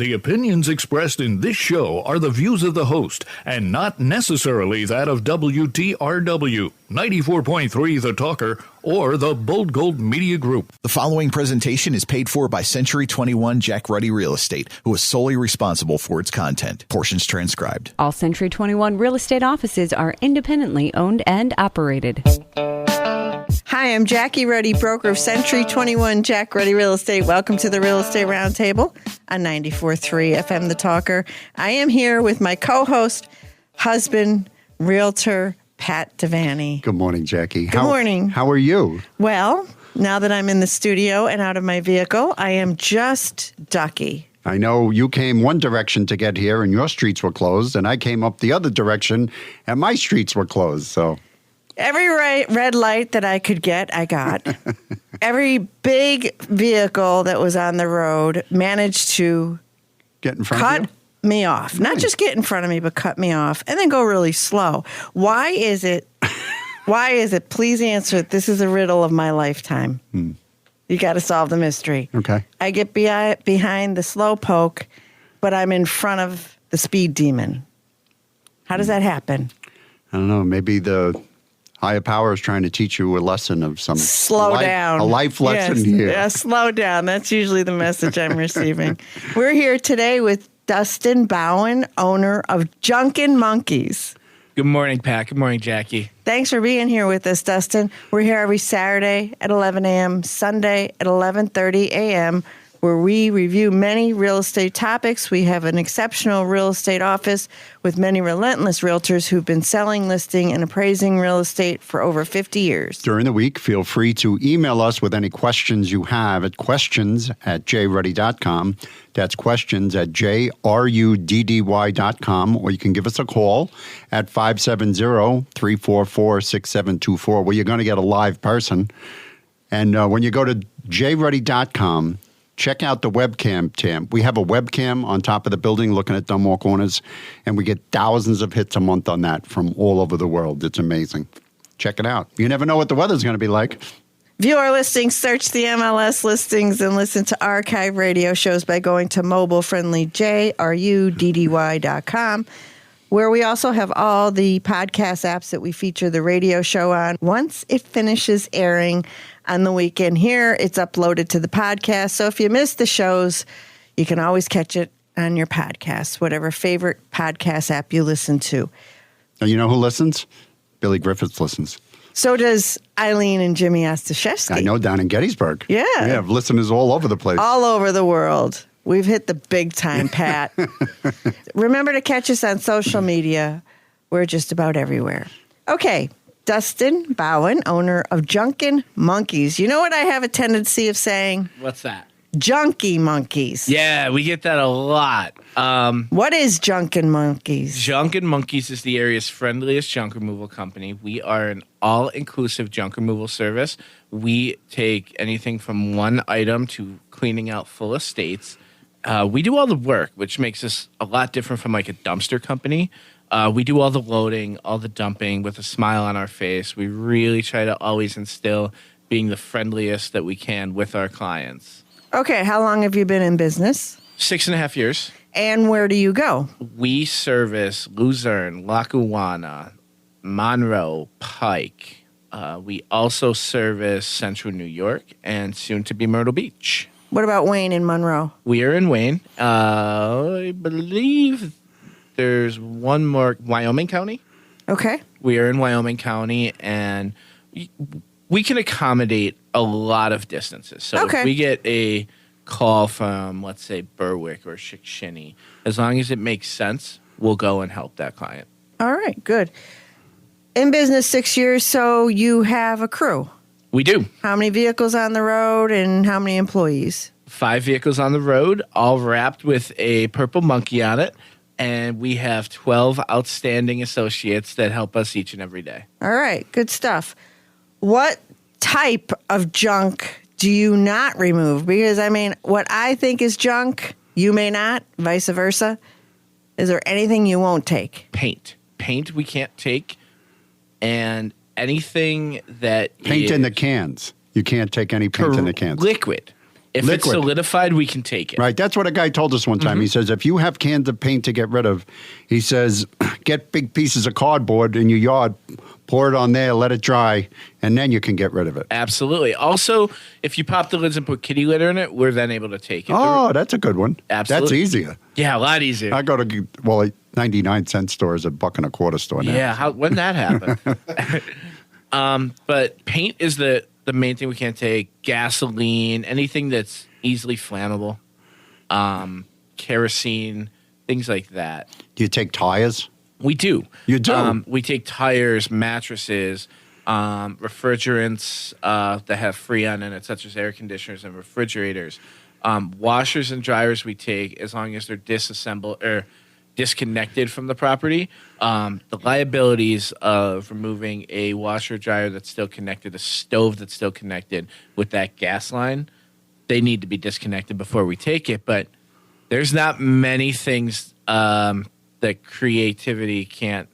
The opinions expressed in this show are the views of the host and not necessarily that of WTRW, 94.3 The Talker, or the Bold Gold Media Group. The following presentation is paid for by Century 21 Jack Ruddy Real Estate, who is solely responsible for its content. Portions transcribed. All Century 21 real estate offices are independently owned and operated. Hi, I'm Jackie Ruddy, broker of Century 21 Jack Ruddy Real Estate. Welcome to the Real Estate Roundtable on 94.3 FM The Talker. I am here with my co-host, husband, realtor, Pat Devaney. Good morning, Jackie. Good morning. How are you? Well, now that I'm in the studio and out of my vehicle, I am just ducky. I know you came one direction to get here and your streets were closed, and I came up the other direction and my streets were closed, so... Every red light that I could get, I got. Every big vehicle that was on the road managed to get in front of you? Cut me off. Not just get in front of me, but cut me off and then go really slow. Why is it? Please answer it. This is a riddle of my lifetime. You got to solve the mystery. Okay. I get behind the slow poke, but I'm in front of the speed demon. How does that happen? I don't know. Maybe the higher power is trying to teach you a lesson of some down. A life lesson here. Yeah, slow down. That's usually the message I'm receiving. We're here today with Dustin Bowen, owner of Junkin' Monkeys. Good morning, Pat. Good morning, Jackie. Thanks for being here with us, Dustin. We're here every Saturday at 11 a.m., Sunday at 11:30 a.m., where we review many real estate topics. We have an exceptional real estate office with many relentless realtors who've been selling, listing, and appraising real estate for over 50 years. During the week, feel free to email us with any questions you have at questions@jruddy.com. That's questions@jruddy.com, or you can give us a call at 570-344-6724, where you're going to get a live person. And when you go to jruddy.com, check out the webcam tab. We have a webcam on top of the building looking at Dunmore Corners, and we get thousands of hits a month on that from all over the world. It's amazing. Check it out. You never know what the weather's going to be like. View our listings, search the MLS listings, and listen to archive radio shows by going to mobile-friendly jruddy.com, where we also have all the podcast apps that we feature the radio show on. Once it finishes airing on the weekend here, it's uploaded to the podcast. So if you miss the shows, you can always catch it on your podcast, whatever favorite podcast app you listen to. And you know who listens? Billy Griffiths listens. So does Eileen and Jimmy Ostaszewski. I know, down in Gettysburg. Yeah. We have listeners all over the place. All over the world. We've hit the big time, Pat. Remember to catch us on social media. We're just about everywhere. Okay. Dustin Bowen, owner of Junkin' Monkeys. You know what I have a tendency of saying? What's that? Junkie monkeys. Yeah, we get that a lot. What is Junkin' Monkeys? Junkin' Monkeys is the area's friendliest junk removal company. We are an all-inclusive junk removal service. We take anything from one item to cleaning out full estates. We do all the work, which makes us a lot different from like a dumpster company. We do all the loading, all the dumping with a smile on our face. We really try to always instill being the friendliest that we can with our clients. Okay, how long have you been in business? 6.5 years. And where do you go? We service Luzerne, Lackawanna, Monroe, Pike. We also service Central New York and soon to be Myrtle Beach. What about Wayne and Monroe? We are in Wayne. I believe there's one more, Wyoming County. Okay. We are in Wyoming County, and we can accommodate a lot of distances. So if we get a call from, let's say, Berwick or Chickasha, as long as it makes sense, we'll go and help that client. All right, good. In business 6 years, so you have a crew. We do. How many vehicles on the road and how many employees? 5 vehicles on the road, all wrapped with a purple monkey on it. And we have 12 outstanding associates that help us each and every day. All right, good stuff. What type of junk do you not remove? Because, I mean, what I think is junk, you may not, vice versa. Is there anything you won't take? Paint. Paint we can't take. And anything that Paint in the cans. You can't take any paint in the cans. Liquid. If it's solidified, we can take it. Right. That's what a guy told us one time. He says, if you have cans of paint to get rid of, he says, get big pieces of cardboard in your yard, pour it on there, let it dry, and then you can get rid of it. Absolutely. Also, if you pop the lids and put kitty litter in it, we're then able to take it. Oh, that's a good one. Absolutely. That's easier. Yeah, a lot easier. I go to, 99-cent store is $1.25 store now. Yeah, when that happened. But paint is the main thing we can't take. Gasoline, anything that's easily flammable, kerosene, things like that. Do you take tires? We do. You do? We take tires, mattresses, refrigerants that have Freon in it, such as air conditioners and refrigerators. Washers and dryers we take as long as they're disassembled or disconnected from the property. The liabilities of removing a washer dryer that's still connected, a stove that's still connected with that gas line, they need to be disconnected before we take it. But there's not many things that creativity can't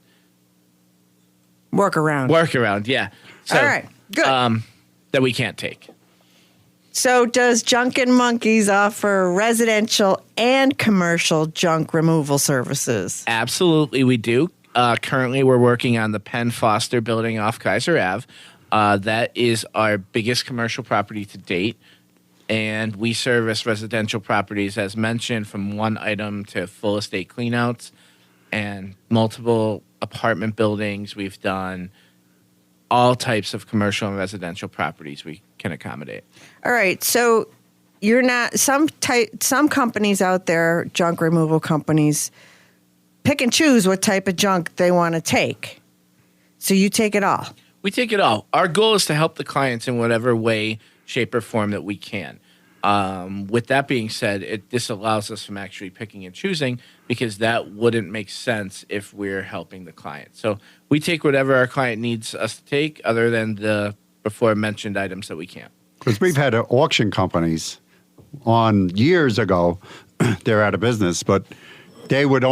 work around. Yeah. So, all right, good. That we can't take. So does Junkin' Monkeys offer residential and commercial junk removal services? Absolutely, we do. Currently, we're working on the Penn Foster building off Kaiser Ave. That is our biggest commercial property to date. And we service residential properties, as mentioned, from one item to full estate cleanouts and multiple apartment buildings. We've done all types of commercial and residential properties we can accommodate. All right. So you're not some companies out there, junk removal companies, pick and choose what type of junk they want to take. So you take it all. We take it all. Our goal is to help the clients in whatever way, shape, or form that we can. With that being said, this allows us from actually picking and choosing, because that wouldn't make sense if we're helping the client. So we take whatever our client needs us to take, other than the before mentioned items that we can't. Because we've had auction companies on years ago, they're out of business, but they would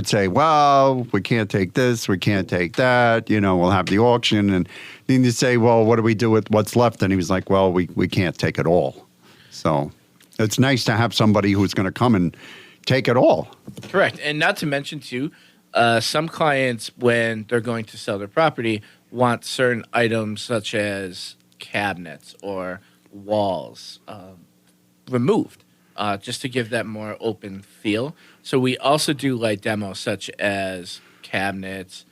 say, well, we can't take this, we can't take that, we'll have the auction. And then you say, well, what do we do with what's left? And he was like, well, we can't take it all. So it's nice to have somebody who's going to come and take it all. Correct. And not to mention, too, some clients, when they're going to sell their property, want certain items such as cabinets or walls removed, just to give that more open feel. So we also do light demos such as cabinets,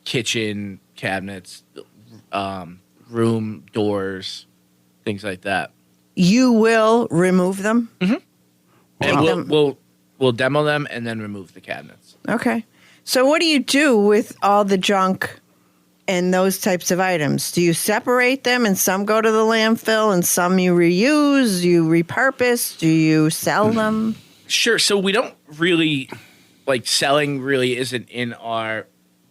kitchen cabinets, room doors, things like that. You will remove them? Mm-hmm. And we'll demo them and then remove the cabinets. Okay. So what do you do with all the junk and those types of items? Do you separate them and some go to the landfill and some you reuse, you repurpose? Do you sell them? Sure. So we don't really, selling really isn't in our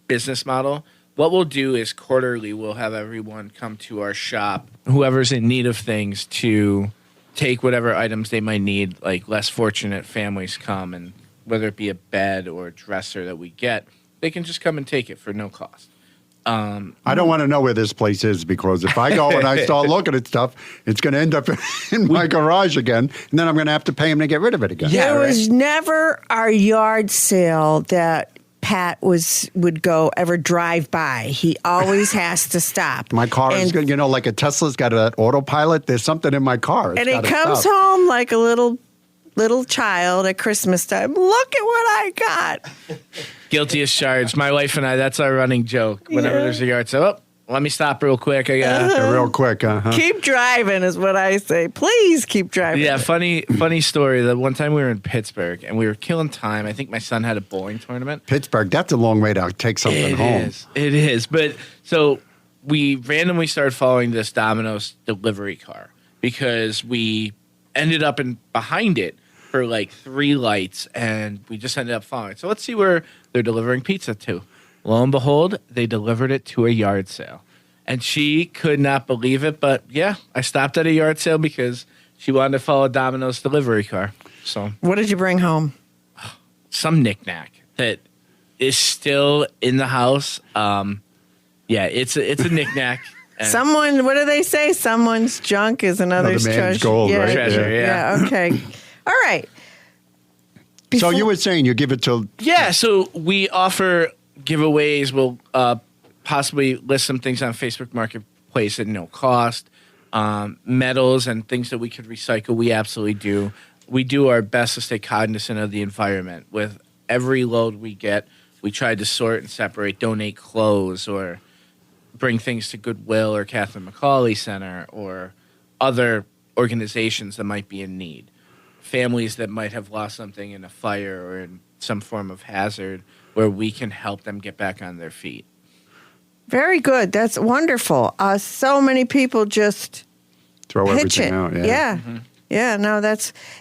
business model. What we'll do is quarterly we'll have everyone come to our shop, whoever's in need of things, to take whatever items they might need. Like less fortunate families come, and whether it be a bed or a dresser that we get, they can just come and take it for no cost. I don't want to know where this place is, because if I go and I start looking at stuff, it's going to end up in my garage again, and then I'm going to have to pay him to get rid of it again. There was never our yard sale that Pat would ever drive by. He always has to stop. My car is good, like a Tesla's got an autopilot. There's something in my car. And he comes home like a little child at Christmas time. Look at what I got. Guilty as charged. My wife and I, that's our running joke. Whenever there's a yard sale, let me stop real quick. Real quick. Keep driving is what I say. Please keep driving. Yeah, funny story. That one time we were in Pittsburgh and we were killing time. I think my son had a bowling tournament. Pittsburgh, that's a long way to take something home. It is. But so we randomly started following this Domino's delivery car because we ended up behind it for 3 lights, and we just ended up following it. So let's see where they're delivering pizza to. Lo and behold, they delivered it to a yard sale. And she could not believe it, but yeah, I stopped at a yard sale because she wanted to follow Domino's delivery car. So what did you bring home? Some knickknack that is still in the house. Yeah, it's a knickknack. Someone, what do they say? Someone's junk is another's Another man's treasure. gold, yeah, right? Treasure, yeah. Okay. All right. So you were saying you give it to Yeah, so we offer giveaways. We'll possibly list some things on Facebook Marketplace at no cost. Metals and things that we could recycle, we absolutely do. We do our best to stay cognizant of the environment. With every load we get, we try to sort and separate, donate clothes, or bring things to Goodwill or Catherine McCauley Center or other organizations that might be in need. Families that might have lost something in a fire or in some form of hazard where we can help them get back on their feet. Very good. That's wonderful. So many people just throw pitch everything it. out. Yeah. Yeah, no,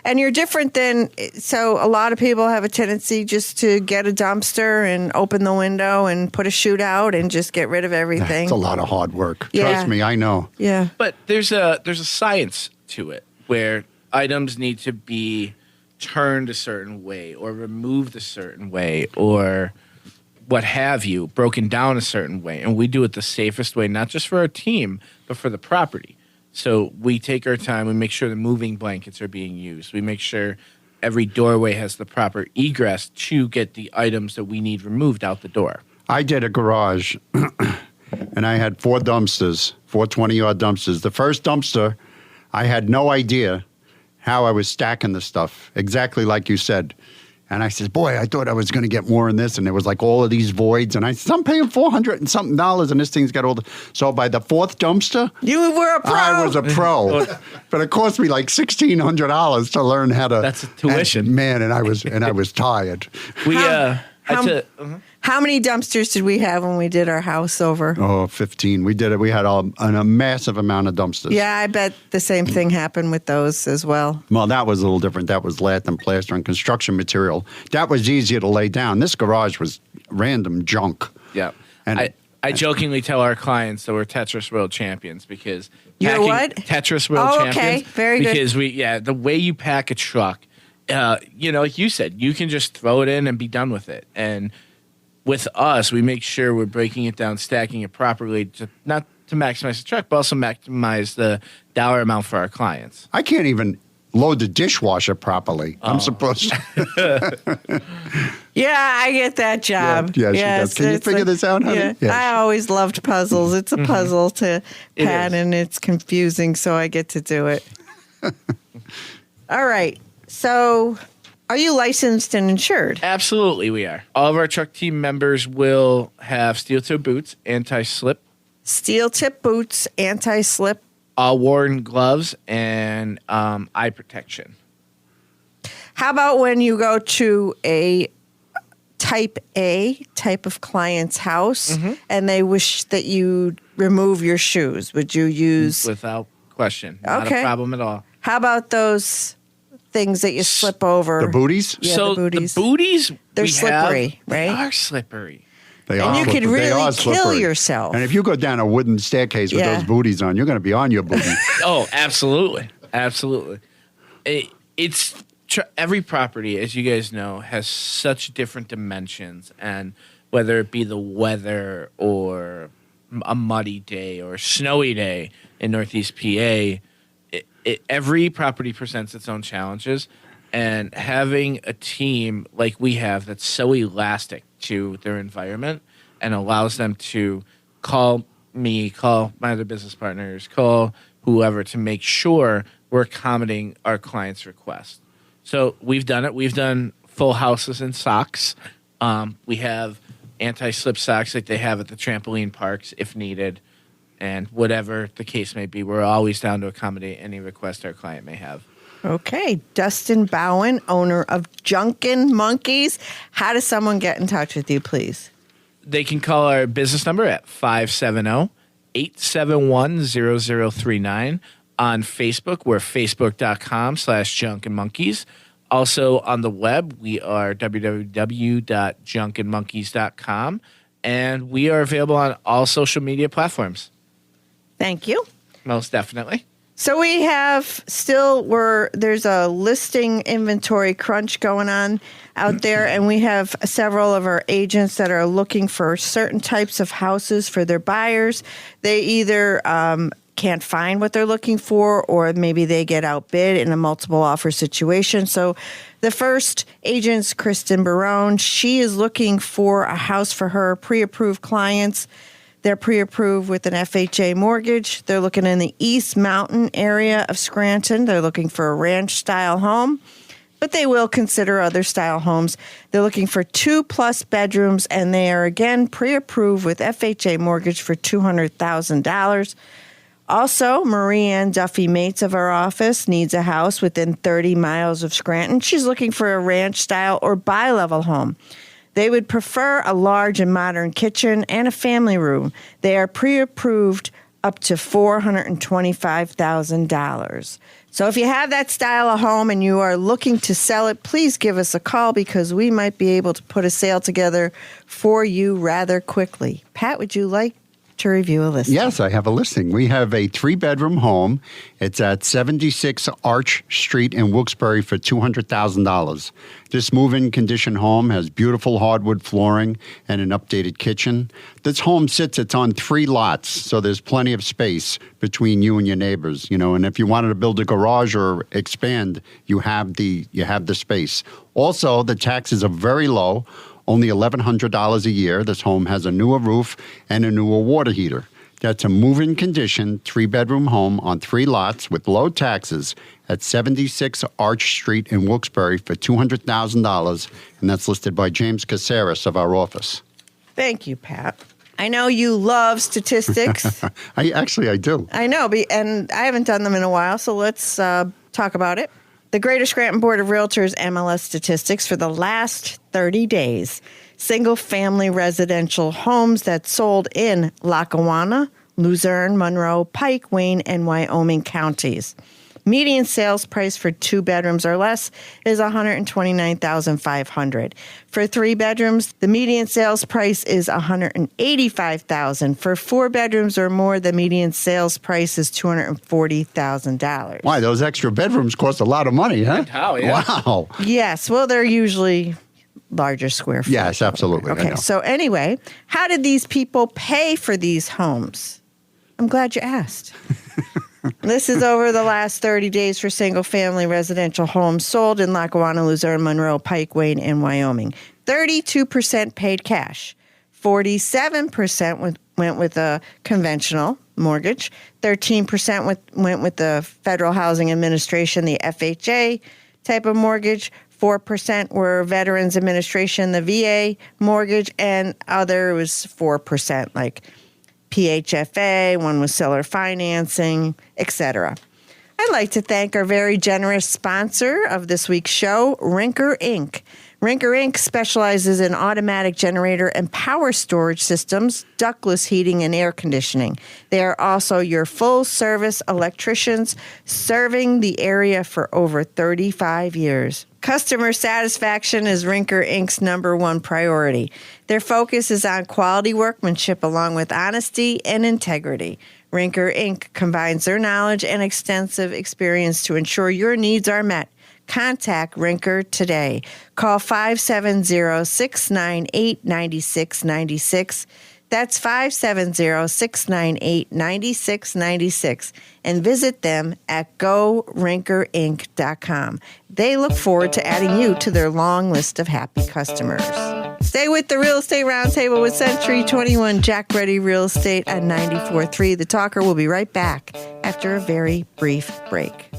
and you're different than, so a lot of people have a tendency just to get a dumpster and open the window and put a chute out and just get rid of everything. It's a lot of hard work. Yeah. Trust me, I know. Yeah. But there's a science to it where items need to be turned a certain way or removed a certain way or what have you, broken down a certain way. And we do it the safest way, not just for our team, but for the property. So we take our time. We make sure the moving blankets are being used. We make sure every doorway has the proper egress to get the items that we need removed out the door. I did a garage, and I had 4 dumpsters, 4 20-yard dumpsters. The first dumpster, I had no idea how I was stacking the stuff, exactly like you said. And I said, boy, I thought I was going to get more in this. And there was like all of these voids. And I said, I'm paying $400 and something, and this thing's got all the... So by the 4th dumpster... You were a pro. I was a pro. But it cost me like $1,600 to learn how to... That's a tuition. And I was tired. How many dumpsters did we have when we did our house over? Oh, 15. We did it. We had a massive amount of dumpsters. Yeah, I bet the same thing happened with those as well. Well, that was a little different. That was lath and plaster and construction material. That was easier to lay down. This garage was random junk. Yeah. And I jokingly tell our clients that we're Tetris World Champions because... You're what? Tetris World Champions. Okay. Very good. Because the way you pack a truck, like you said, you can just throw it in and be done with it. And with us, we make sure we're breaking it down, stacking it properly, not to maximize the truck, but also maximize the dollar amount for our clients. I can't even load the dishwasher properly. I'm supposed to. Yeah, I get that job. Yeah, she does. Can you figure this out, honey? Yeah. Yes. I always loved puzzles. It's a puzzle to pad, and it's confusing, so I get to do it. All right. So, are you licensed and insured? Absolutely, we are. All of our truck team members will have steel-toe boots, anti-slip, Steel-tip boots, anti-slip. all-worn gloves, and eye protection. How about when you go to a type of client's house and they wish that you remove your shoes? Would you use... Without question. Not Okay. a problem at all. How about those things that you slip over? The booties? Yeah, So the booties. They're slippery, right? They are slippery. They And are you could slippery. They really are kill slippery. yourself. And if you go down a wooden staircase with Yeah. those booties on, you're going to be on your booty. Oh, absolutely. Absolutely. Every property, as you guys know, has such different dimensions. And whether it be the weather or a muddy day or a snowy day in Northeast PA, every property presents its own challenges. And having a team like we have that's so elastic to their environment and allows them to call me, call my other business partners, call whoever to make sure we're accommodating our clients' requests. So we've done it. We've done full houses in socks. We have anti-slip socks like they have at the trampoline parks if needed. And whatever the case may be, we're always down to accommodate any request our client may have. Okay. Dustin Bowen, owner of Junkin' Monkeys. How does someone get in touch with you, please? They can call our business number at 570-871-0039. On Facebook, we're facebook.com/junkinmonkeys. Also on the web, we are www.junkinmonkeys.com. And we are available on all social media platforms. Thank you. Most definitely. So we have there's a listing inventory crunch going on out there, and we have several of our agents that are looking for certain types of houses for their buyers. They either can't find what they're looking for, or maybe they get outbid in a multiple offer situation. So the first agent's Kristen Barone. She is looking for a house for her pre-approved clients. They're pre-approved with an FHA mortgage. They're looking in the East Mountain area of Scranton. They're looking for a ranch-style home, but they will consider other style homes. They're looking for 2+ bedrooms, and they are, again, pre-approved with FHA mortgage for $200,000. Also, Marie-Ann Duffy Mates of our office needs a house within 30 miles of Scranton. She's looking for a ranch-style or bi-level home. They would prefer a large and modern kitchen and a family room. They are pre-approved up to $425,000. So if you have that style of home and you are looking to sell it, please give us a call because we might be able to put a sale together for you rather quickly. Pat, would you like to review a listing? Yes, I have a listing. We have a 3-bedroom home. It's at 76 Arch Street in Wilkes-Barre for $200,000. This move-in condition home has beautiful hardwood flooring and an updated kitchen. This home it's on 3 lots, so there's plenty of space between you and your neighbors, and if you wanted to build a garage or expand, you have the space. Also, the taxes are very low. Only $1,100 a year. This home has a newer roof and a newer water heater. That's a move-in condition, 3-bedroom home on 3 lots with low taxes at 76 Arch Street in Wilkes-Barre for $200,000, and that's listed by James Caceres of our office. Thank you, Pat. I know you love statistics. I do. I know, and I haven't done them in a while, so let's talk about it. The Greater Scranton Board of Realtors MLS statistics for the last 30 days. Single-family residential homes that sold in Lackawanna, Luzerne, Monroe, Pike, Wayne, and Wyoming counties. Median sales price for 2 bedrooms or less is $129,500. For 3 bedrooms, the median sales price is $185,000. For 4 bedrooms or more, the median sales price is $240,000. Why, those extra bedrooms cost a lot of money, huh? How, yeah. Wow. Yes, well, they're usually larger square feet. Yes, absolutely. Okay, so anyway, how did these people pay for these homes? I'm glad you asked. This is over the last 30 days for single-family residential homes sold in Lackawanna, Luzerne, Monroe, Pike, Wayne, and Wyoming. 32% paid cash. 47% went with a conventional mortgage. 13% went with the Federal Housing Administration, the FHA type of mortgage. 4% were Veterans Administration, the VA mortgage, and other was 4%, like PHFA, one was seller financing, etc. I'd like to thank our very generous sponsor of this week's show, Rinker Inc. Rinker Inc. specializes in automatic generator and power storage systems, ductless heating, and air conditioning. They are also your full-service electricians, serving the area for over 35 years. Customer satisfaction is Rinker Inc.'s #1 priority. Their focus is on quality workmanship along with honesty and integrity. Rinker Inc. combines their knowledge and extensive experience to ensure your needs are met. Contact Rinker today. Call 570-698-9696. That's 570-698-9696. And visit them at gorinkerinc.com. They look forward to adding you to their long list of happy customers. Stay with the Real Estate Roundtable with Century 21 Jack Ruddy Real Estate at 94.3. The Talker will be right back after a very brief break.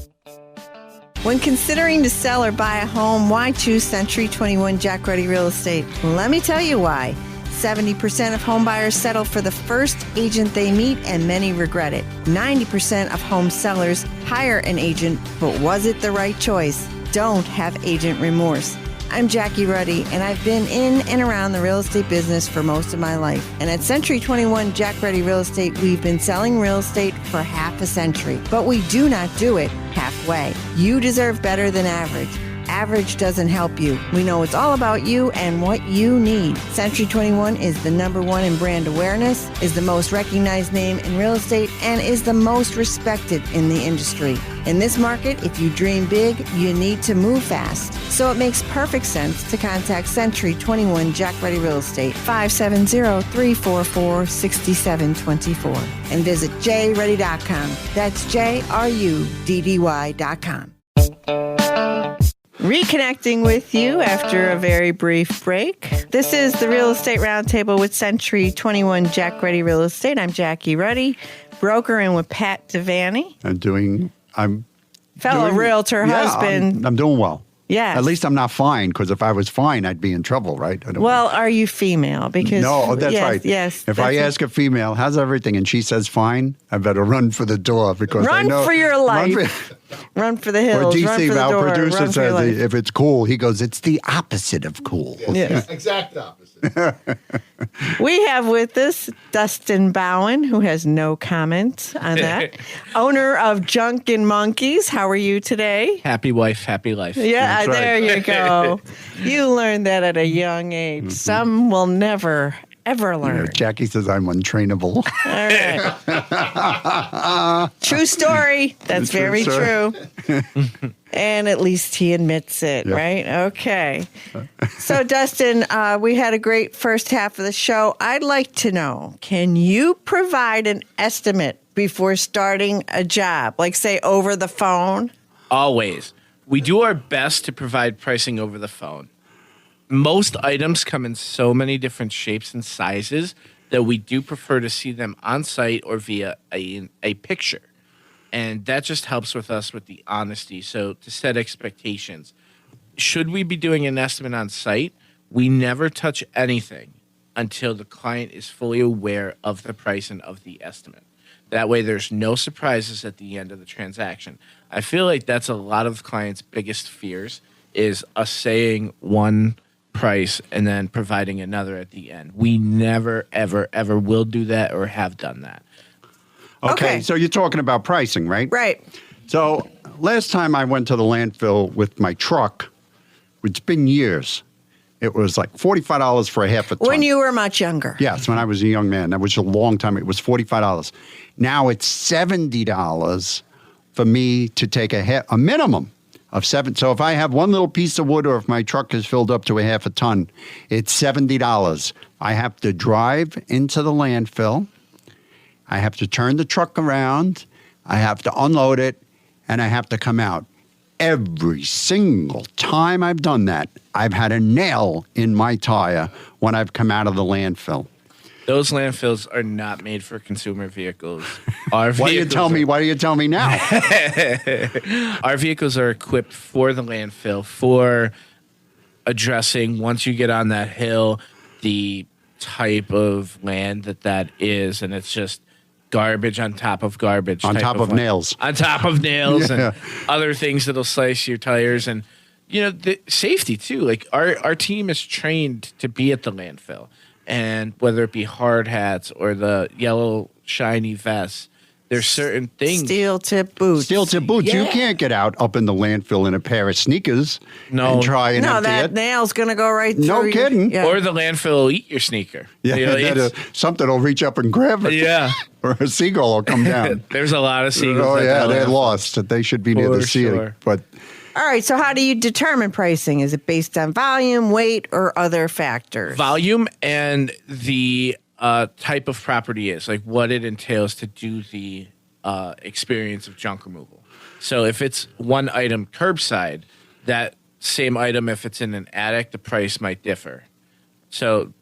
When considering to sell or buy a home, why choose Century 21 Jack Ruddy Real Estate? Let me tell you why. 70% of home buyers settle for the first agent they meet, and many regret it. 90% of home sellers hire an agent, but was it the right choice? Don't have agent remorse. I'm Jackie Ruddy, and I've been in and around the real estate business for most of my life. And at Century 21 Jack Ruddy Real Estate, we've been selling real estate for half a century. But we do not do it halfway. You deserve better than average. average doesn't help you. We know it's all about you and what you need. Century 21 is the #1 in brand awareness, is the most recognized name in real estate, and is the most respected in the industry. In this market, if you dream big, you need to move fast. So it makes perfect sense to contact Century 21 Jack Ruddy Real Estate, 570-344-6724, and visit jruddy.com. That's JRUDDY.com. Reconnecting with you after a very brief break. This is the Real Estate Roundtable with Century 21 Jack Ruddy Real Estate. I'm Jackie Ruddy, broker, and with Pat Devaney. I'm fellow realtor husband. I'm doing well. Yes. At least I'm not fine, because if I was fine, I'd be in trouble, right? Are you female? Because no, that's yes, right. Yes. If I ask a female, how's everything, and she says fine, I better run for the door, because I know. Run for your life. Run for the hills. Or Run DC, for the our door. producer Run for your says, life. if it's cool, he goes, it's the opposite of cool. Yes. Exact opposite. We have with us Dustin Bowen, who has no comment on that. Owner of Junk and Monkeys. How are you today? Happy wife, happy life. Yeah, That's right. there you go. You learned that at a young age. Mm-hmm. Some will never, ever learn. Jackie says I'm untrainable. All right. True story. That's True very story. true. And at least he admits it, Yep. right? Okay. So, Dustin, we had a great first half of the show. I'd like to know, can you provide an estimate before starting a job, like say over the phone? Always. We do our best to provide pricing over the phone. Most items come in so many different shapes and sizes that we do prefer to see them on site or via a picture. And that just helps with us with the honesty. So to set expectations, should we be doing an estimate on site, we never touch anything until the client is fully aware of the price and of the estimate. That way there's no surprises at the end of the transaction. I feel like that's a lot of clients' biggest fears, is us saying one price and then providing another at the end. We never, ever, ever will do that or have done that. Okay, so you're talking about pricing, right? Right. So last time I went to the landfill with my truck, it's been years. It was like $45 for a half a ton. When you were much younger. Yes, when I was a young man. That was a long time. It was $45. Now it's $70 for me to take a minimum of $7. So if I have one little piece of wood, or if my truck is filled up to a half a ton, it's $70. I have to drive into the landfill. I have to turn the truck around, I have to unload it, and I have to come out. Every single time I've done that, I've had a nail in my tire when I've come out of the landfill. Those landfills are not made for consumer vehicles. Why do you tell me now? Our vehicles are equipped for the landfill, for addressing, once you get on that hill, the type of land that is, and it's just garbage on top of garbage. On top of nails. On top of nails Yeah. and other things that'll slice your tires. And, the safety, too. Like, our team is trained to be at the landfill. And whether it be hard hats or the yellow shiny vests, there's certain things. Steel tip boots. Steel tip boots. Yeah. You can't get out up in the landfill in a pair of sneakers No. and try and No, empty that it. nail's going to go right through. No you. kidding. Yeah. Or the landfill will eat your sneaker. Yeah, something will reach up and grab it. Yeah. Or a seagull will come down. There's a lot of seagulls. Oh, at yeah, that they're landfill. lost. They should be near the For ceiling. sure. But All right, so how do you determine pricing? Is it based on volume, weight, or other factors? Volume and the type of property is, like what it entails to do the experience of junk removal. So if it's one item curbside, that same item, if it's in an attic, the price might differ. So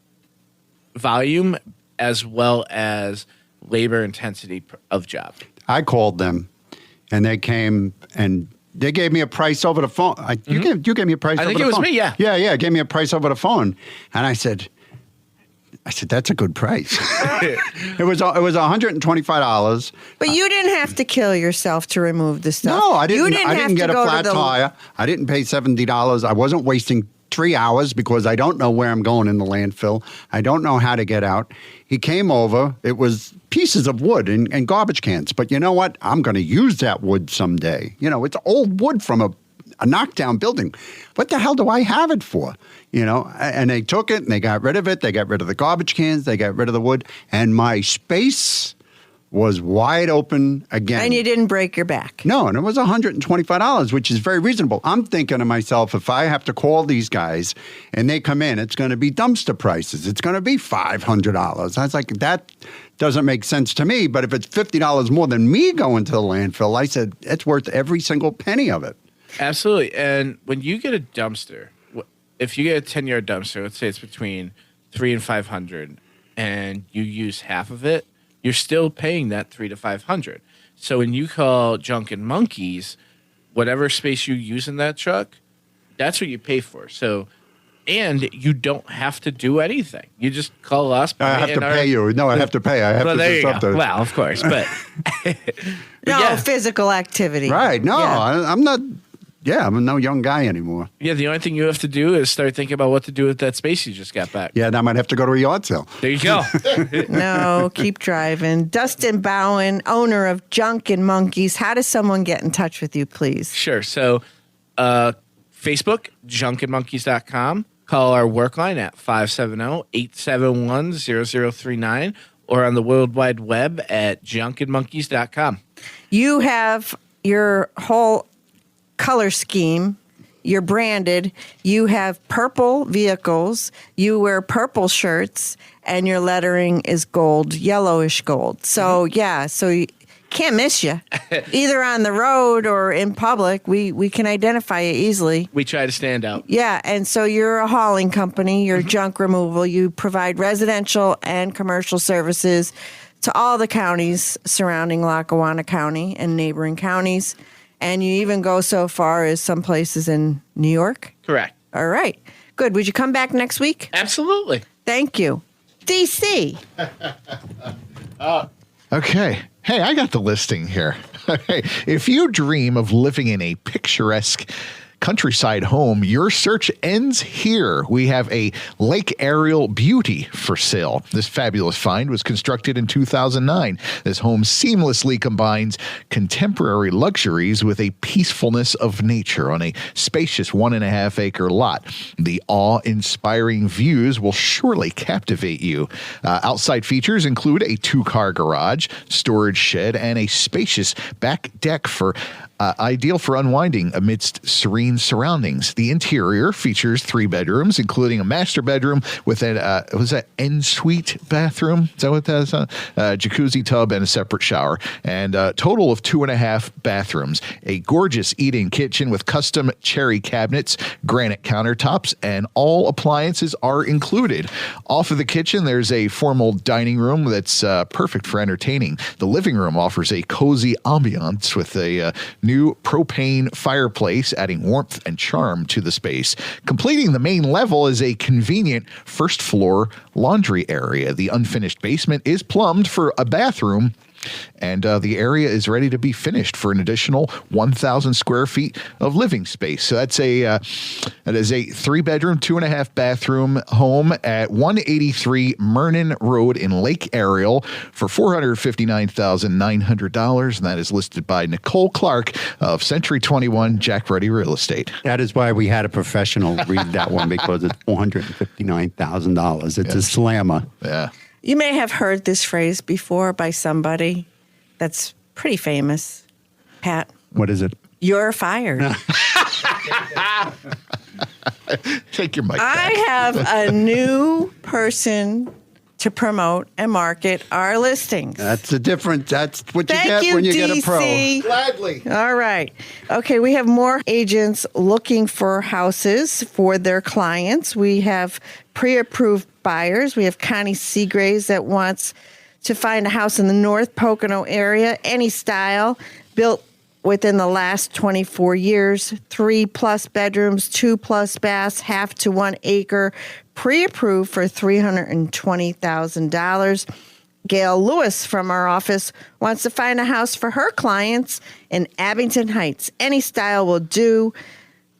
volume as well as labor intensity of job. I called them, and they came and they gave me a price over the phone. You gave me a price I over think the it was phone. me, yeah. Yeah, gave me a price over the phone. And I said, that's a good price. It was $125. But you didn't have to kill yourself to remove the stuff. No, I didn't. You didn't I have didn't to get a go to flat the- tire. I didn't pay $70. I wasn't wasting 3 hours because I don't know where I'm going in the landfill. I don't know how to get out. He came over. It was pieces of wood and garbage cans. But you know what? I'm going to use that wood someday. It's old wood from a knockdown building. What the hell do I have it for? You know, and they took it and they got rid of it. They got rid of the garbage cans. They got rid of the wood. And my space was wide open again. And you didn't break your back. No, and it was $125, which is very reasonable. I'm thinking to myself, if I have to call these guys and they come in, it's going to be dumpster prices. It's going to be $500. I was like, that doesn't make sense to me. But if it's $50 more than me going to the landfill, I said, it's worth every single penny of it. Absolutely. And when you get a dumpster, if you get a 10-yard dumpster, let's say it's between $300 and $500, and you use half of it, you're still paying that $300 to $500. So when you call Junk and Monkeys, whatever space you use in that truck, that's what you pay for. So, and you don't have to do anything. You just call us. I have to pay you. No, I have to pay. I have to do something. Well, of course, but physical activity. Right. No, Yeah. I'm not. Yeah, I'm no young guy anymore. Yeah, the only thing you have to do is start thinking about what to do with that space you just got back. Yeah, and I might have to go to a yard sale. There you go. No, keep driving. Dustin Bowen, owner of Junk and Monkeys. How does someone get in touch with you, please? Sure. So, Facebook, junkandmonkeys.com. Call our work line at 570-871-0039 or on the World Wide Web at junkandmonkeys.com. You have your whole color scheme. You're branded. You have purple vehicles. You wear purple shirts, and your lettering is gold, yellowish gold. So, so you can't miss you. Either on the road or in public, we can identify you easily. We try to stand out. Yeah, and so you're a hauling company. You're junk removal. You provide residential and commercial services to all the counties surrounding Lackawanna County and neighboring counties. And you even go so far as some places in New York? Correct. All right. Good. Would you come back next week? Absolutely. Thank you. DC. Okay. Hey, I got the listing here. If you dream of living in a picturesque countryside home, your search ends here. We have a lake aerial beauty for sale. This fabulous find was constructed in 2009. This home seamlessly combines contemporary luxuries with a peacefulness of nature on a spacious 1.5 acre lot. The awe-inspiring views will surely captivate you. Outside features include a 2-car garage, storage shed, and a spacious back deck for ideal for unwinding amidst serene surroundings. The interior features 3 bedrooms, including a master bedroom with an ensuite bathroom. Is that what that is? Jacuzzi tub and a separate shower, and a total of 2.5 bathrooms. A gorgeous eat-in kitchen with custom cherry cabinets, granite countertops, and all appliances are included. Off of the kitchen, there's a formal dining room that's perfect for entertaining. The living room offers a cozy ambiance with a new propane fireplace, adding warmth and charm to the space. Completing the main level is a convenient first floor laundry area. The unfinished basement is plumbed for a bathroom, and the area is ready to be finished for an additional 1,000 square feet of living space. So that is a 3-bedroom, 2.5 bathroom home at 183 Mernon Road in Lake Ariel for $459,900, and that is listed by Nicole Clark of Century 21 Jack Ruddy Real Estate. That is why we had a professional read that one, because it's $459,000. It's a slammer. Yeah. You may have heard this phrase before by somebody that's pretty famous. Pat. What is it? You're fired. Take your mic I back. have a new person to promote and market our listings. That's what you Thank get you, when you get a DC. pro. Gladly. All right. Okay, we have more agents looking for houses for their clients. We have pre-approved buyers. We have Connie Seagraves that wants to find a house in the North Pocono area, any style, built within the last 24 years, 3+ bedrooms, 2+ baths, half to 1 acre, pre-approved for $320,000. Gail Lewis from our office wants to find a house for her clients in Abington Heights. Any style will do.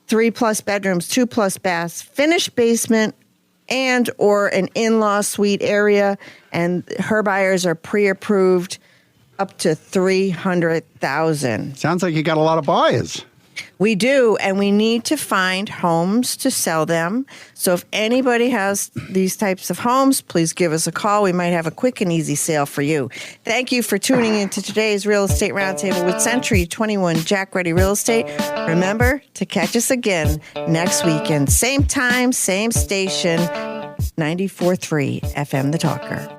3+ bedrooms, 2+ baths, finished basement, and or an in-law suite area. And her buyers are pre-approved up to $300,000. Sounds like you got a lot of buyers. We do, and we need to find homes to sell them. So if anybody has these types of homes, please give us a call. We might have a quick and easy sale for you. Thank you for tuning into today's Real Estate Roundtable with Century 21 Jack Ruddy Real Estate. Remember to catch us again next weekend. Same time, same station, 94.3 FM The Talker.